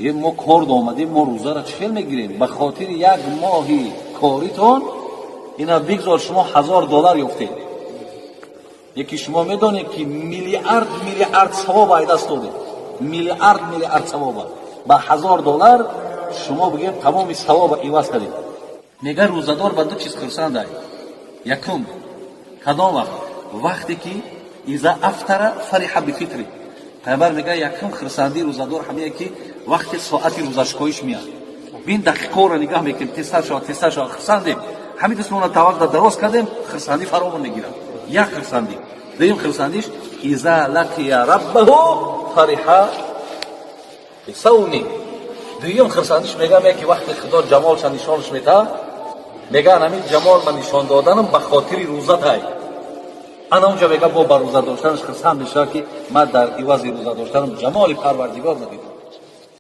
ما کار آمدیم، ما روزه را چه میگیریم؟ به خاطر یک ماهی کاریتون اینا بگذار شما $1000 یافتید. یکی شما میدونید که میلیارد ثواب ای دست داده، میلیارد ثواب با $1000 شما بگید تمام ثواب عوض کردید. میگه روزدار به دو چیز خرسند است. یکم کدام وقتی که اذا افطر فرح بفطره. پیامبر میگه یکم خرسندی روزدار همینه که وقتی ساعت روزشکایش میاد بین دقیقه را نگاه میکنیم، 3 ساعت خرسندیم، همین دستمون توقع دراز کردیم، خرسندی فراوان میگیرم. یک خرسندی. دویم خرسندیش اذا لقی ربه فرح بصومه. دویم خرسندیش میگه که وقتی خدا جمالش نشانش میده، میگه همین جمال من نشان دادنم به خاطر روزت های. انا اونجا میگه با روزه داشتنش خرسند میشه که من در عوض روزه داشتنم جمال پروردگار ندیدم.